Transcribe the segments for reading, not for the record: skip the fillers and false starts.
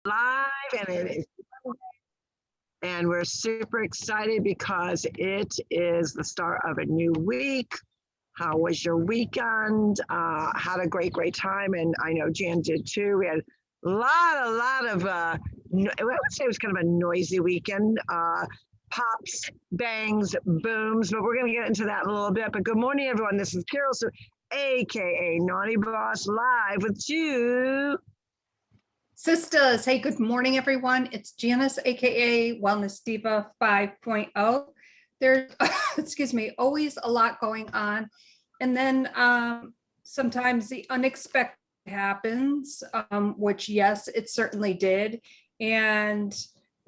live, and it is, and we're super excited because it is the start of a new week. How was your weekend? Had a great time, and I know Jan did too. We had a lot of, I would say it was kind of a noisy weekend. Pops, bangs, booms, but we're going to get into that in a little bit. But good morning, everyone. This is Carol, so AKA Naughty Boss, live with you. Sistas, hey, good morning, everyone. It's Janice, aka Wellness Diva 5.0. There's, excuse me, always a lot going on. And then sometimes the unexpected happens, which yes, it certainly did. And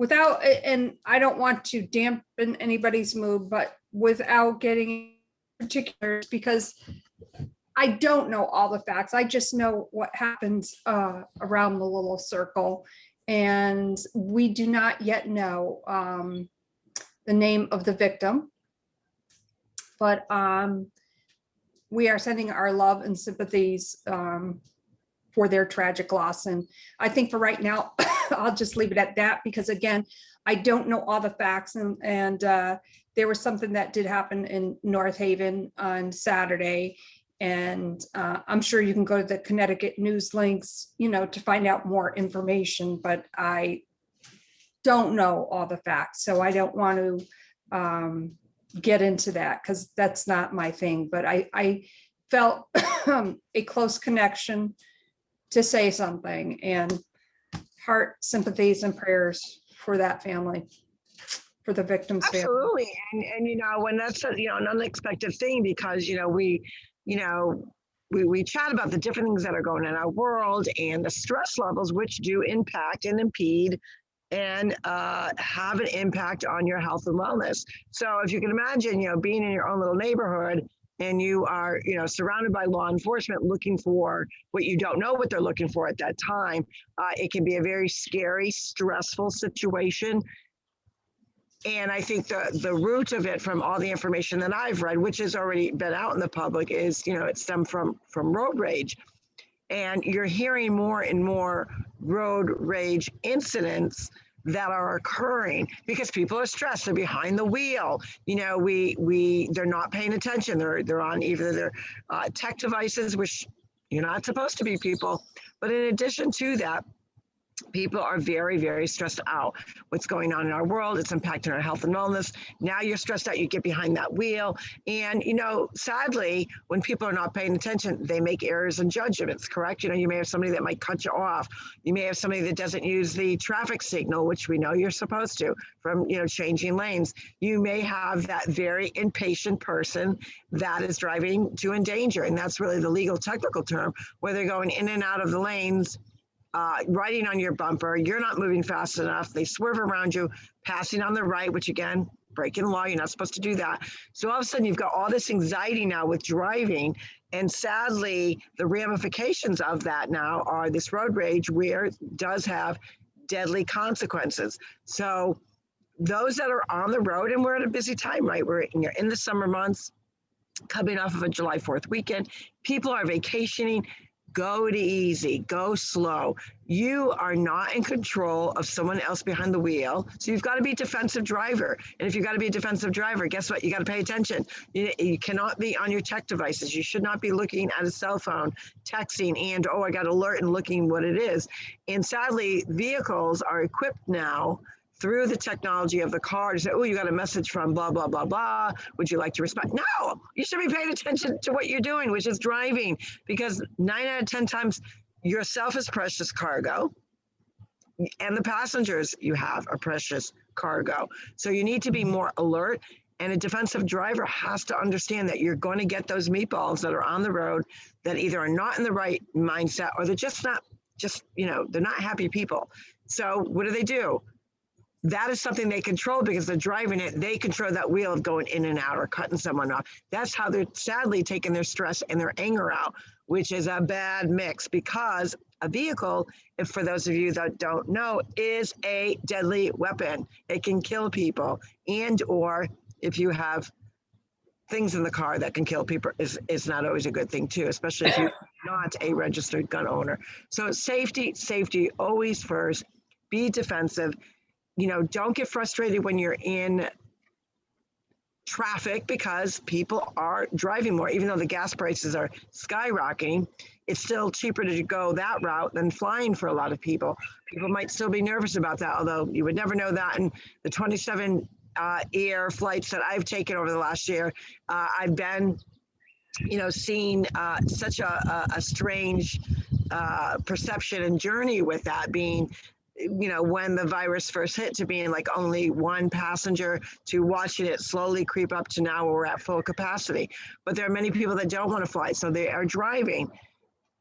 I don't want to dampen anybody's mood, but without getting particulars, because I don't know all the facts. I just know what happens around the little circle. And we do not yet know the name of the victim. But we are sending our love and sympathies for their tragic loss. And I think for right now, I'll just leave it at that, because again, I don't know all the facts. And there was something that did happen in North Haven on Saturday. And I'm sure you can go to the Connecticut news links, to find out more information, but I don't know all the facts. So I don't want to get into that, because that's not my thing. But I felt a close connection to say something, and heart sympathies and prayers for that family, for the victims' family. Absolutely. And when that's an unexpected thing, because we chat about the different things that are going on in our world and the stress levels, which do impact and impede and have an impact on your health and wellness. So if you can imagine, being in your own little neighborhood, and you are, surrounded by law enforcement looking for what you don't know what they're looking for at that time, it can be a very scary, stressful situation. And I think the root of it, from all the information that I've read, which has already been out in the public, is, it stemmed from road rage. And you're hearing more and more road rage incidents that are occurring because people are stressed. They're behind the wheel. They're not paying attention. They're on either their tech devices, which you're not supposed to be, people. But in addition to that, people are very, very stressed out. What's going on in our world, it's impacting our health and wellness. Now you're stressed out, you get behind that wheel. And, sadly, when people are not paying attention, they make errors in judgments, correct? You may have somebody that might cut you off. You may have somebody that doesn't use the traffic signal, which we know you're supposed to, from, changing lanes. You may have that very impatient person that is driving to endanger. And that's really the legal technical term, where they're going in and out of the lanes, riding on your bumper, you're not moving fast enough, they swerve around you, passing on the right, which again, breaking the law, you're not supposed to do that. So all of a sudden you've got all this anxiety now with driving, and sadly, the ramifications of that now are this road rage, where it does have deadly consequences. So those that are on the road, and we're at a busy time, right? We're in the summer months, coming off of a July 4th weekend, people are vacationing. Go it easy, go slow. You are not in control of someone else behind the wheel. So you've got to be a defensive driver. And if you've got to be a defensive driver, guess what? You got to pay attention. You cannot be on your tech devices. You should not be looking at a cell phone, texting, and, I got alert and looking what it is. And sadly, vehicles are equipped now through the technology of the car to say, you got a message from blah, blah, blah, blah. Would you like to respond? No, you should be paying attention to what you're doing, which is driving, because 9 out of 10 times yourself is precious cargo, and the passengers you have are precious cargo. So you need to be more alert. And a defensive driver has to understand that you're going to get those meatballs that are on the road that either are not in the right mindset, or they're they're not happy people. So what do? That is something they control, because they're driving it. They control that wheel of going in and out or cutting someone off. That's how they're sadly taking their stress and their anger out, which is a bad mix, because a vehicle, if for those of you that don't know, is a deadly weapon. It can kill people, and or if you have things in the car that can kill people, is not always a good thing too, especially if you're not a registered gun owner. So safety always first. be defensive. Don't get frustrated when you're in traffic because people are driving more. Even though the gas prices are skyrocketing, it's still cheaper to go that route than flying for a lot of people. People might still be nervous about that, although you would never know that. In the 27 air flights that I've taken over the last year, I've been, seeing such a strange perception and journey with that being, when the virus first hit, to being like only one passenger, to watching it slowly creep up to now where we're at full capacity. But there are many people that don't want to fly, so they are driving.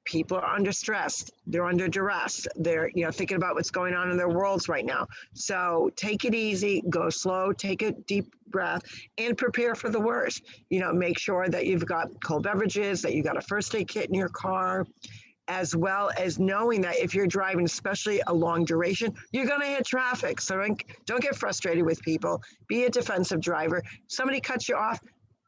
People are under stress. They're under duress. They're, thinking about what's going on in their worlds right now. So take it easy, go slow, take a deep breath, and prepare for the worst. Make sure that you've got cold beverages, that you've got a first aid kit in your car, as well as knowing that if you're driving, especially a long duration, you're going to hit traffic. So don't get frustrated with people. Be a defensive driver. Somebody cuts you off,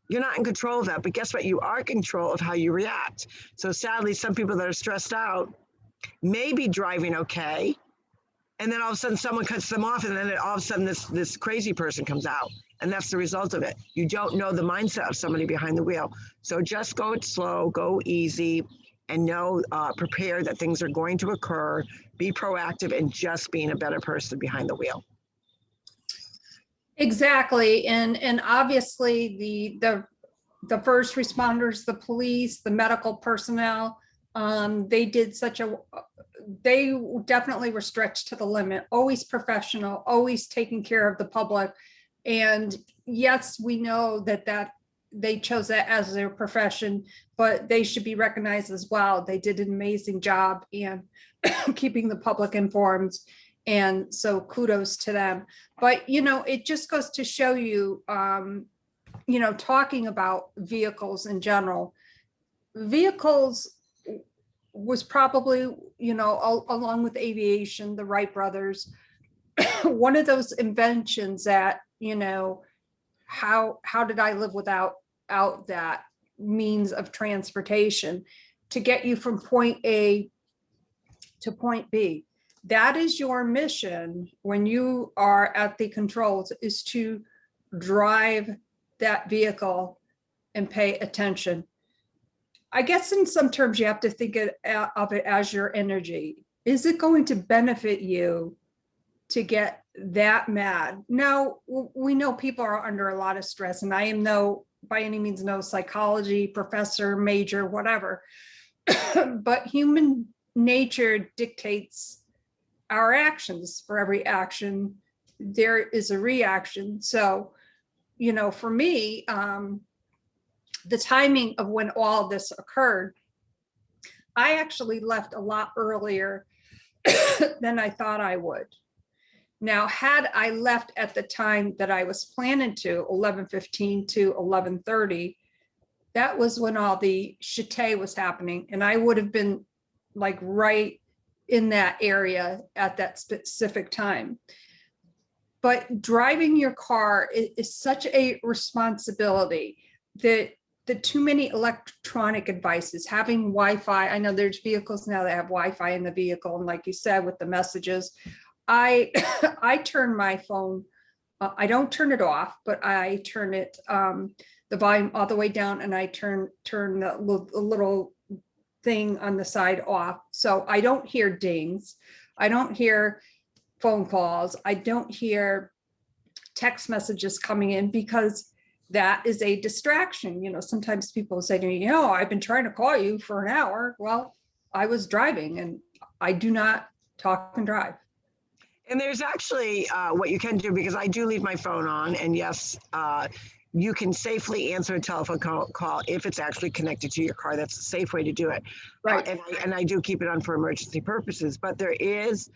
you're not in control of that. But guess what? You are in control of how you react. So sadly, some people that are stressed out may be driving okay, and then all of a sudden someone cuts them off, and then all of a sudden this crazy person comes out. And that's the result of it. You don't know the mindset of somebody behind the wheel. So just go slow, go easy, and prepare that things are going to occur, be proactive, and just being a better person behind the wheel. Exactly. And obviously the first responders, the police, the medical personnel, they definitely were stretched to the limit, always professional, always taking care of the public. And yes, we know that they chose that as their profession, but they should be recognized as well. They did an amazing job in keeping the public informed. And so kudos to them. But, it just goes to show you, talking about vehicles in general, vehicles was probably, along with aviation, the Wright brothers, one of those inventions that, how did I live without that means of transportation to get you from point A to point B? That is your mission when you are at the controls, is to drive that vehicle and pay attention. I guess in some terms, you have to think of it as your energy. Is it going to benefit you to get that mad? Now, we know people are under a lot of stress, and I am by any means no psychology professor, major, whatever, but human nature dictates our actions. For every action, there is a reaction. So, for me, the timing of when all this occurred, I actually left a lot earlier than I thought I would. Now, had I left at the time that I was planning to, 11:15 to 11:30, that was when all the shite was happening. And I would have been like right in that area at that specific time. But driving your car is such a responsibility that the too many electronic devices, having Wi-Fi, I know there's vehicles now that have Wi-Fi in the vehicle. And like you said, with the messages, I turn my phone, I don't turn it off, but I turn it, the volume all the way down, and I turn the little thing on the side off. So I don't hear dings. I don't hear phone calls. I don't hear text messages coming in, because that is a distraction. Sometimes people say to me, I've been trying to call you for an hour. Well, I was driving, and I do not talk and drive. And there's actually what you can do, because I do leave my phone on, and yes, you can safely answer a telephone call if it's actually connected to your car. That's a safe way to do it. Right. And I do keep it on for emergency purposes. But there is,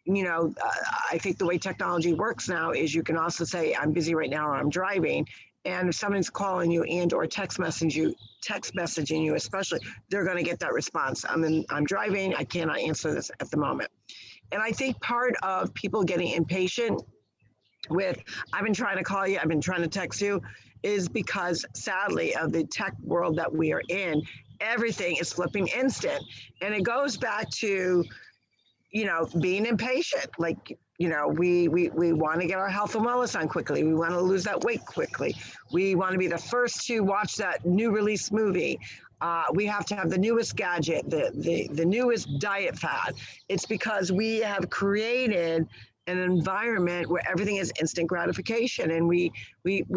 I think the way technology works now is you can also say, I'm busy right now, or I'm driving. And if someone's calling you and or text messaging you, especially, they're going to get that response. I'm driving. I cannot answer this at the moment. And I think part of people getting impatient with, I've been trying to call you, I've been trying to text you, is because sadly of the tech world that we are in, everything is flipping instant. And it goes back to, being impatient, like, we want to get our health and wellness on quickly. We want to lose that weight quickly. We want to be the first to watch that new release movie. We have to have the newest gadget, the newest diet fad. It's because we have created an environment where everything is instant gratification, and we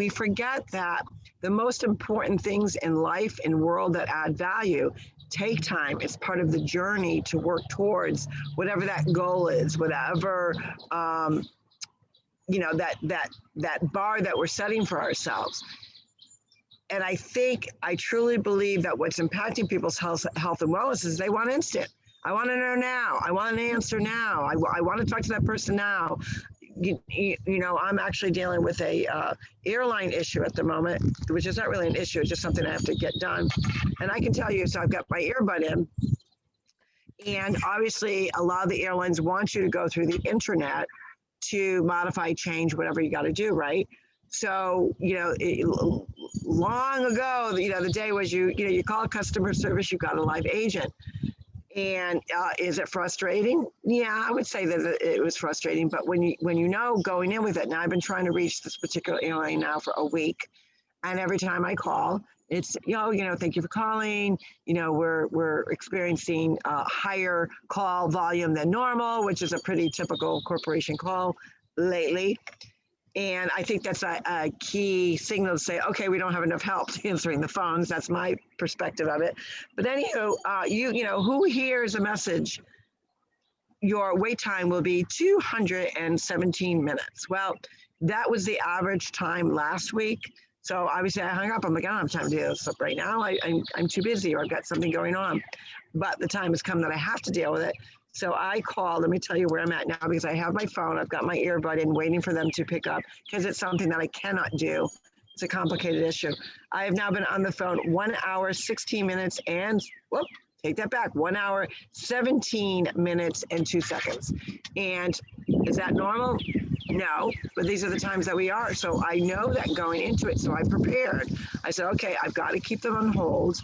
forget that the most important things in life and world that add value take time. It's part of the journey to work towards whatever that goal is, whatever that bar that we're setting for ourselves. And I truly believe that what's impacting people's health and wellness is they want instant. I want to know now. I want an answer now. I want to talk to that person now. I'm actually dealing with a airline issue at the moment, which is not really an issue. It's just something I have to get done. And I can tell you, so I've got my earbud in, and obviously a lot of the airlines want you to go through the internet to modify, change, whatever you got to do, right? So, long ago, the day was you call customer service, you got a live agent. And is it frustrating? Yeah, I would say that it was frustrating. But when you going in with it, now I've been trying to reach this particular airline now for a week, and every time I call, it's thank you for calling. We're experiencing a higher call volume than normal, which is a pretty typical corporation call lately. And I think that's a key signal to say, okay, we don't have enough help answering the phones. That's my perspective of it. But anywho, who hears a message? Your wait time will be 217 minutes. Well, that was the average time last week. So obviously I hung up. I'm like, I don't have time to do this up right now. I'm too busy, or I've got something going on. But the time has come that I have to deal with it. So I called, let me tell you where I'm at now, because I have my phone, I've got my earbud in waiting for them to pick up, because it's something that I cannot do. It's a complicated issue. I have now been on the phone 1 hour, 16 minutes, and, take that back, 1 hour, 17 minutes and 2 seconds. And is that normal? No, but these are the times that we are. So I know that going into it, so I prepared. I said, okay, I've got to keep them on hold,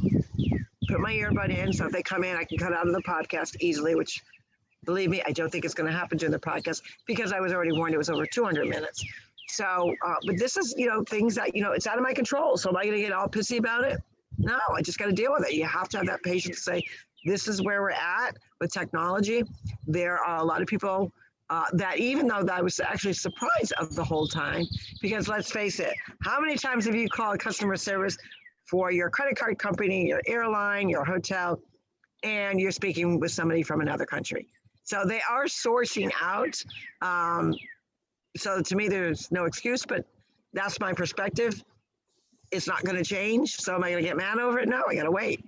put my earbud in, so if they come in, I can cut out of the podcast easily, which, believe me, I don't think it's going to happen during the podcast, because I was already warned it was over 200 minutes. So, but this is, things that, it's out of my control. So am I going to get all pissy about it? No, I just got to deal with it. You have to have that patience to say, this is where we're at with technology. There are a lot of people that, even though I was actually surprised of the whole time, because let's face it, how many times have you called customer service for your credit card company, your airline, your hotel, and you're speaking with somebody from another country? So they are sourcing out. So to me, there's no excuse, but that's my perspective. It's not going to change. So am I going to get mad over it? No, I got to wait.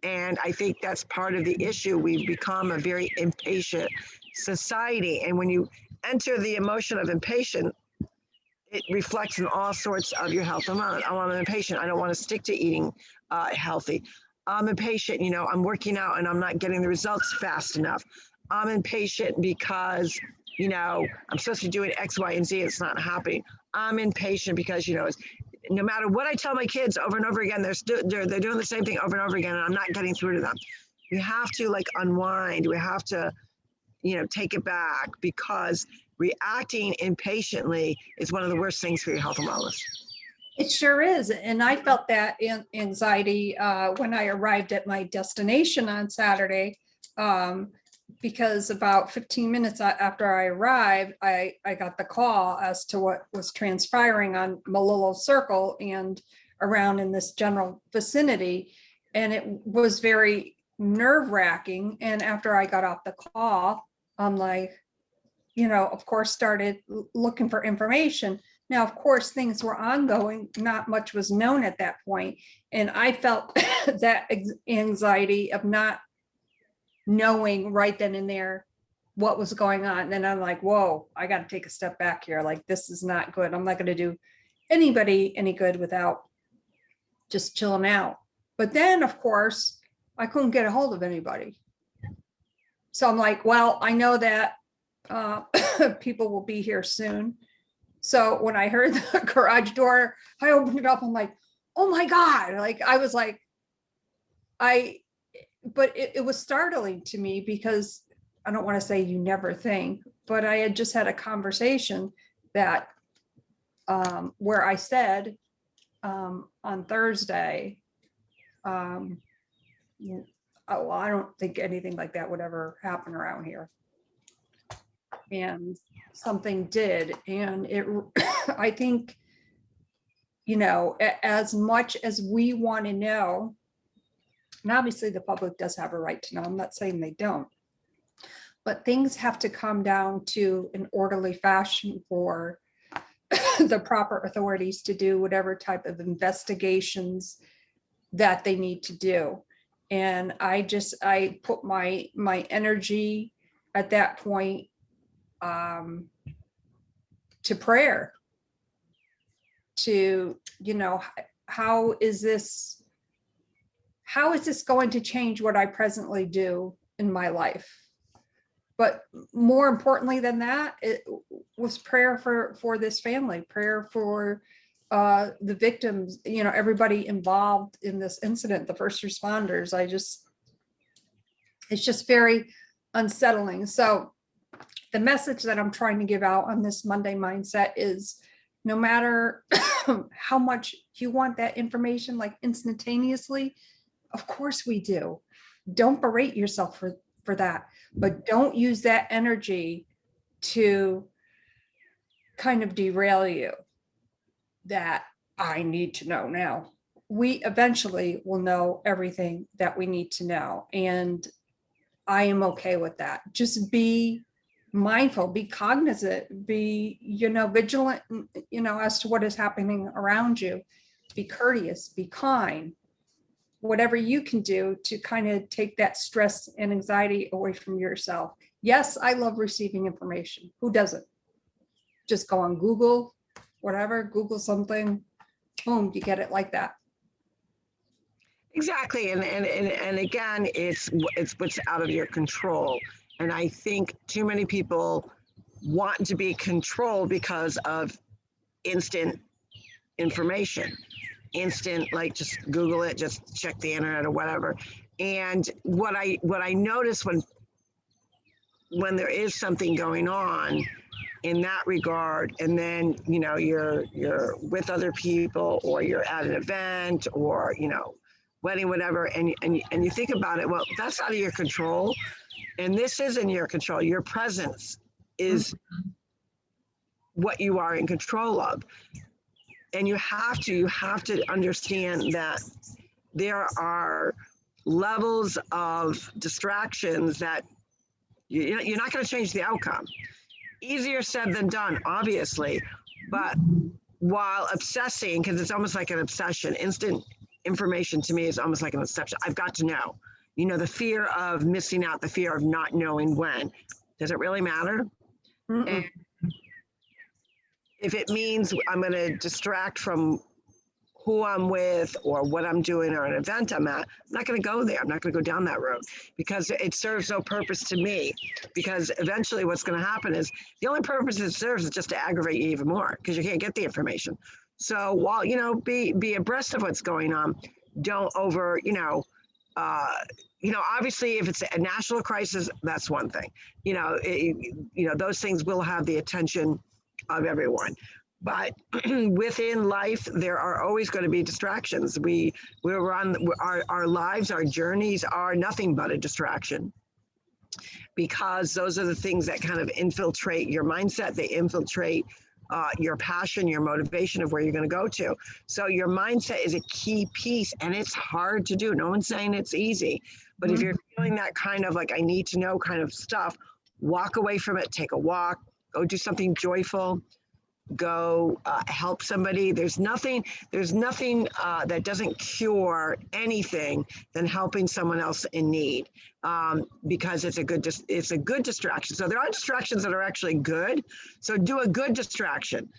And I think that's part of the issue. We've become a very impatient society. And when you enter the emotion of impatient, it reflects in all sorts of your health and wellness. I'm impatient. I don't want to stick to eating healthy. I'm impatient. I'm working out and I'm not getting the results fast enough. I'm impatient because, I'm supposed to be doing X, Y, and Z. It's not happening. I'm impatient because, no matter what I tell my kids over and over again, they're doing the same thing over and over again, and I'm not getting through to them. We have to unwind. We have to, take it back, because reacting impatiently is one of the worst things for your health and wellness. It sure is. And I felt that anxiety when I arrived at my destination on Saturday, because about 15 minutes after I arrived, I got the call as to what was transpiring on Malillo Circle and around in this general vicinity. And it was very nerve-wracking. And after I got off the call, I'm like, of course, started looking for information. Now, of course, things were ongoing. Not much was known at that point. And I felt that anxiety of not knowing right then and there what was going on. And then I'm like, whoa, I got to take a step back here. Like, this is not good. I'm not going to do anybody any good without just chilling out. But then, of course, I couldn't get a hold of anybody. So I'm like, well, I know that people will be here soon. So when I heard the garage door, I opened it up. I'm like, oh my God. Like, I was like, but it was startling to me, because I don't want to say you never think, but I had just had a conversation that where I said on Thursday, oh, I don't think anything like that would ever happen around here. And something did. And it, I think, as much as we want to know, and obviously the public does have a right to know, I'm not saying they don't, but things have to come down to an orderly fashion for the proper authorities to do whatever type of investigations that they need to do. And I put my energy at that point to prayer, to, how is this going to change what I presently do in my life? But more importantly than that, it was prayer for this family, prayer for the victims, everybody involved in this incident, the first responders. It's just very unsettling. So the message that I'm trying to give out on this Monday Mindset is, no matter how much you want that information, like instantaneously, of course we do. Don't berate yourself for that, but don't use that energy to kind of derail you, that I need to know now. We eventually will know everything that we need to know. And I am okay with that. Just be mindful, be cognizant, be, vigilant, as to what is happening around you. Be courteous, be kind, whatever you can do to kind of take that stress and anxiety away from yourself. Yes, I love receiving information. Who doesn't? Just go on Google, whatever, Google something, boom, you get it like that. Exactly. And again, it's what's out of your control. And I think too many people want to be controlled because of instant information. Instant, like just Google it, just check the internet or whatever. And what I notice when there is something going on in that regard, and then you're with other people, or you're at an event, or wedding, whatever, and you think about it, well, that's out of your control, and this is in your control. Your presence is what you are in control of. And you have to understand that there are levels of distractions that you're not going to change the outcome. Easier said than done, obviously, but while obsessing, because it's almost like an obsession, instant information to me is almost like an obsession. I've got to know, the fear of missing out, the fear of not knowing when. Does it really matter? And if it means I'm going to distract from who I'm with or what I'm doing or an event I'm at, I'm not going to go there. I'm not going to go down that road, because it serves no purpose to me. Because eventually what's going to happen is the only purpose it serves is just to aggravate you even more, because you can't get the information. So while, be abreast of what's going on, don't obviously if it's a national crisis, that's one thing. Those things will have the attention of everyone. But within life, there are always going to be distractions. We're on our lives, our journeys are nothing but a distraction, because those are the things that kind of infiltrate your mindset. They infiltrate your passion, your motivation of where you're going to go to. So your mindset is a key piece, and it's hard to do. No one's saying it's easy, but if you're feeling that kind of like, I need to know kind of stuff, walk away from it, take a walk, go do something joyful, go help somebody. There's nothing that doesn't cure anything than helping someone else in need, because it's a good distraction. So there are distractions that are actually good. So do a good distraction,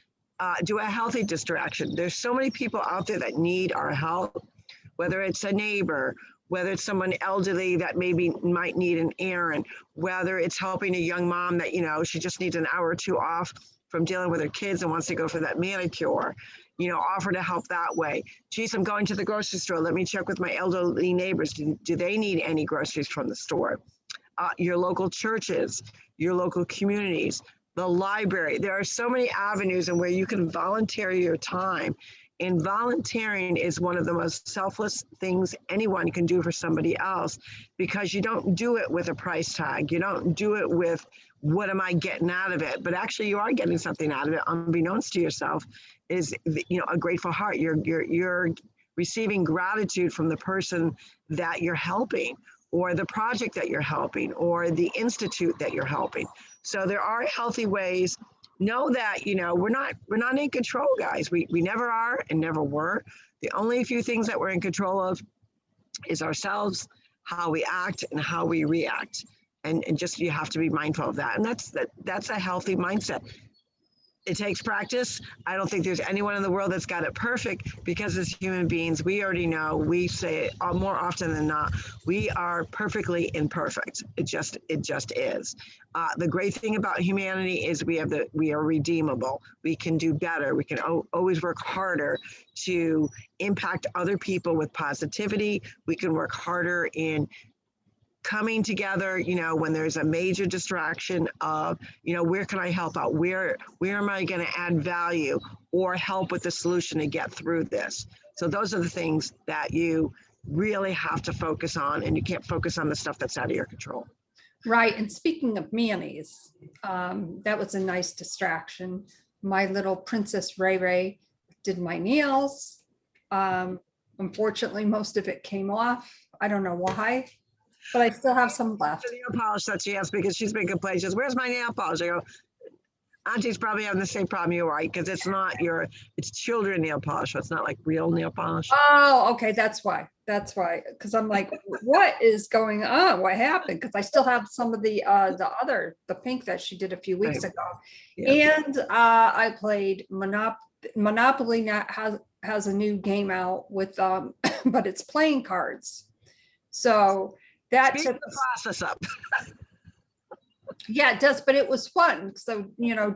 do a healthy distraction. There's so many people out there that need our help, whether it's a neighbor, whether it's someone elderly that might need an errand, whether it's helping a young mom that, she just needs an hour or two off from dealing with her kids and wants to go for that manicure, offer to help that way. Geez, I'm going to the grocery store. Let me check with my elderly neighbors. Do they need any groceries from the store? your local churches, your local communities, the library. There are so many avenues in where you can volunteer your time. And volunteering is one of the most selfless things anyone can do for somebody else, because you don't do it with a price tag. You don't do it with, what am I getting out of it? But actually you are getting something out of it, unbeknownst to yourself, is, a grateful heart. You're receiving gratitude from the person that you're helping, or the project that you're helping, or the institute that you're helping. So there are healthy ways. Know that, we're not in control, guys. We never are and never were. The only few things that we're in control of is ourselves, how we act and how we react. And just, you have to be mindful of that. And that's a healthy mindset. It takes practice. I don't think there's anyone in the world that's got it perfect, because as human beings, we already know, we say it more often than not, we are perfectly imperfect. It just is. The great thing about humanity is we are redeemable. We can do better. We can always work harder to impact other people with positivity. We can work harder in coming together, when there's a major distraction of, where can I help out? Where am I going to add value or help with the solution to get through this? So those are the things that you really have to focus on, and you can't focus on the stuff that's out of your control. Right. And speaking of mayonnaise, that was a nice distraction. My little Princess Ray Ray did my nails. Unfortunately, most of it came off. I don't know why, but I still have some left. The nail polish that she has, because she's been complaining. She says, "Where's my nail polish?" I go, "Auntie's probably having the same problem you are, because it's not it's children nail polish. So it's not like real nail polish." Oh, okay. That's why. Because I'm like, what is going on? What happened? Because I still have some of the pink that she did a few weeks ago. Yeah. And I played Monopoly. Now has a new game out with but it's playing cards. So that took the process up. Yeah, it does, but it was fun. So,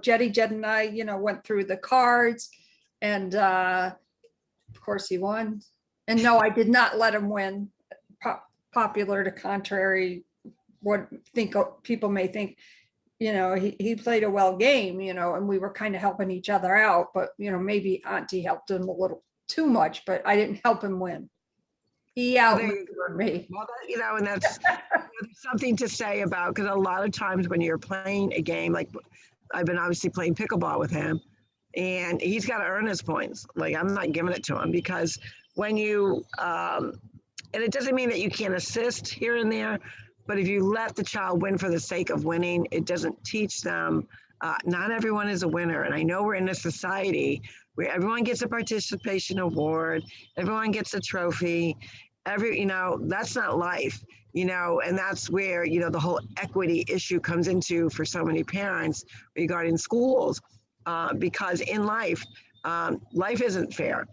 Jed and I, went through the cards, and of course he won. And no, I did not let him win. Popular to contrary, what people may think, he played a well game, and we were kind of helping each other out, but maybe Auntie helped him a little too much, but I didn't help him win. He outmaneuvered me. Well, and that's something to say about, because a lot of times when you're playing a game, like I've been obviously playing pickleball with him, and he's got to earn his points. Like, I'm not giving it to him, because when you, and it doesn't mean that you can't assist here and there, but if you let the child win for the sake of winning, it doesn't teach them. Not everyone is a winner. And I know we're in a society where everyone gets a participation award, everyone gets a trophy, that's not life, and that's where, the whole equity issue comes into for so many parents regarding schools, because in life, life isn't fair.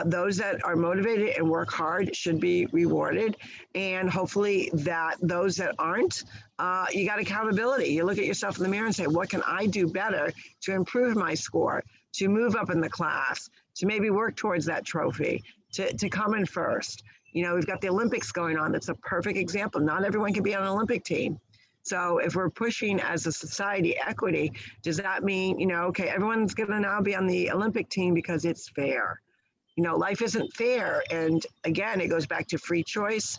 Those that are motivated and work hard should be rewarded. And hopefully that those that aren't, you got accountability. You look at yourself in the mirror and say, what can I do better to improve my score, to move up in the class, to maybe work towards that trophy, to come in first. We've got the Olympics going on. That's a perfect example. Not everyone can be on an Olympic team. So if we're pushing as a society equity, does that mean, okay, everyone's going to now be on the Olympic team because it's fair? Life isn't fair. And again, it goes back to free choice,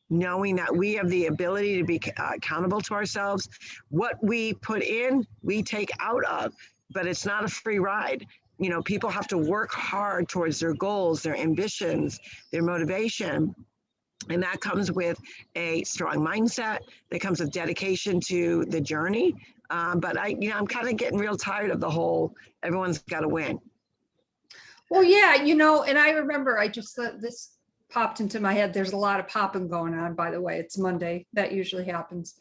knowing that we have the ability to be accountable to ourselves. What we put in, we take out of, but it's not a free ride. People have to work hard towards their goals, their ambitions, their motivation. And that comes with a strong mindset, that comes with dedication to the journey. But I'm kind of getting real tired of the whole, everyone's got to win. Well, yeah, and I remember this popped into my head. There's a lot of popping going on, by the way. It's Monday. That usually happens.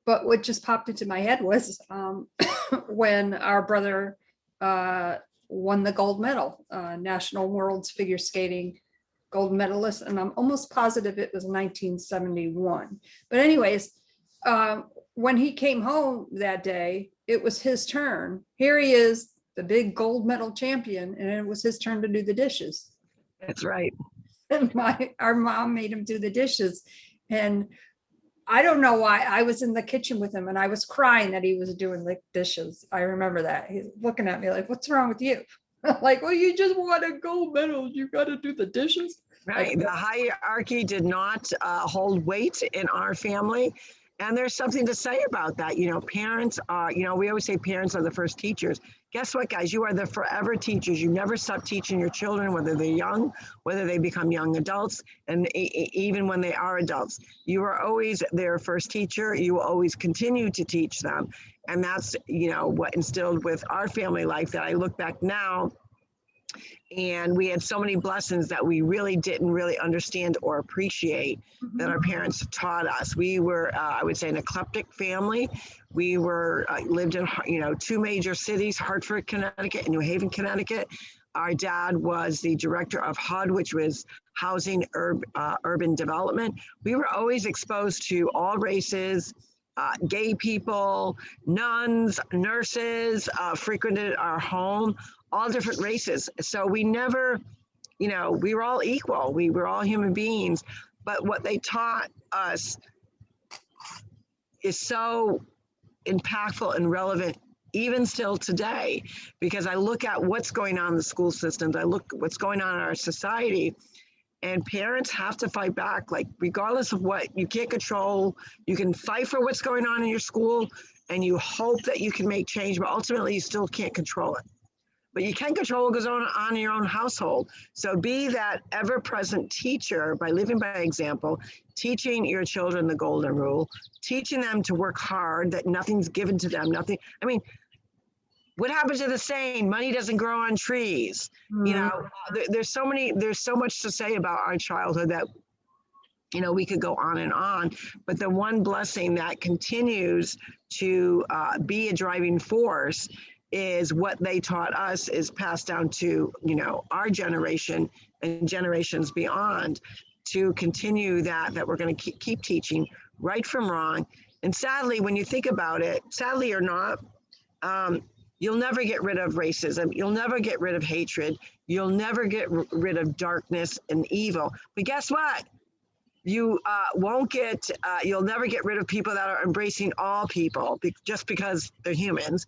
But what just popped into my head was when our brother won the gold medal, National World's Figure Skating gold medalist. And I'm almost positive it was 1971. But anyways, when he came home that day, it was his turn. Here he is, the big gold medal champion, and it was his turn to do the dishes. That's right. And our mom made him do the dishes. And I don't know why I was in the kitchen with him and I was crying that he was doing the dishes. I remember that. He's looking at me like, what's wrong with you? Like, well, you just want a gold medal. You got to do the dishes. Right. The hierarchy did not hold weight in our family. And there's something to say about that. Parents are, we always say parents are the first teachers. Guess what, guys? You are the forever teachers. You never stop teaching your children, whether they're young, whether they become young adults, and even when they are adults. You are always their first teacher. You will always continue to teach them. And that's, what instilled with our family life that I look back now. And we had so many blessings that we really didn't really understand or appreciate that our parents taught us. We were, I would say, an eclectic family. We were lived in, two major cities, Hartford, Connecticut, and New Haven, Connecticut. Our dad was the director of HUD, which was Housing Urban Development. We were always exposed to all races, gay people, nuns, nurses, frequented our home, all different races. So we never, we were all equal. We were all human beings. But what they taught us is so impactful and relevant even still today, because I look at what's going on in the school systems. I look what's going on in our society, and parents have to fight back. Like, regardless of what you can't control, you can fight for what's going on in your school and you hope that you can make change, but ultimately you still can't control it. But you can control what goes on in your own household. So be that ever-present teacher by living by example, teaching your children the golden rule, teaching them to work hard, that nothing's given to them, nothing. I mean, what happens to the saying, money doesn't grow on trees? There's so much to say about our childhood that, we could go on and on. But the one blessing that continues to be a driving force is what they taught us is passed down to, our generation and generations beyond, to continue that we're going to keep teaching right from wrong. And sadly, when you think about it, sadly or not, you'll never get rid of racism. You'll never get rid of hatred. You'll never get rid of darkness and evil. But guess what? You you'll never get rid of people that are embracing all people just because they're humans.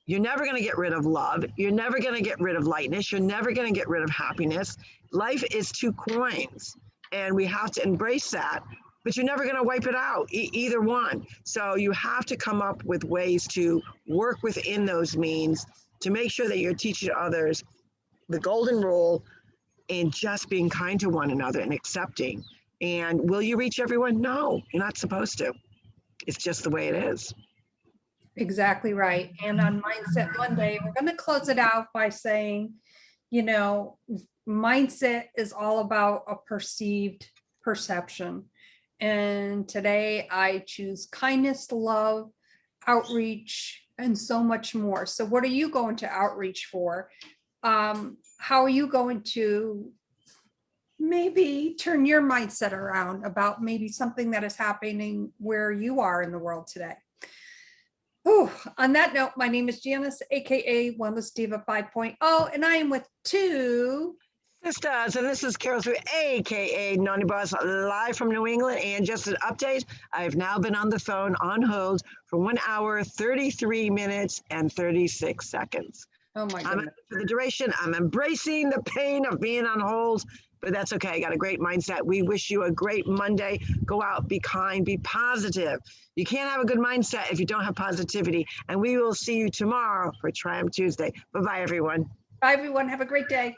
You're never going to get rid of love. You're never going to get rid of lightness. You're never going to get rid of happiness. Life is two coins, and we have to embrace that. But you're never going to wipe it out, either one. So you have to come up with ways to work within those means to make sure that you're teaching others the golden rule and just being kind to one another and accepting. And will you reach everyone? No, you're not supposed to. It's just the way it is. Exactly right. And on Mindset Monday, we're going to close it out by saying, mindset is all about a perceived perception. And today I choose kindness, love, outreach, and so much more. So what are you going to outreach for? How are you going to maybe turn your mindset around about maybe something that is happening where you are in the world today? Oh, on that note, my name is Janice, aka Wellness Diva 5.0, and I am with TwoSistas, and this is Carol through, aka Naughty Boss, live from New England. And just an update, I've now been on the phone on hold for 1 hour, 33 minutes, and 36 seconds. Oh my goodness. For the duration, I'm embracing the pain of being on hold, but that's okay. I got a great mindset. We wish you a great Monday. Go out, be kind, be positive. You can't have a good mindset if you don't have positivity. And we will see you tomorrow for Triumph Tuesday. Bye-bye, everyone. Bye, everyone. Have a great day.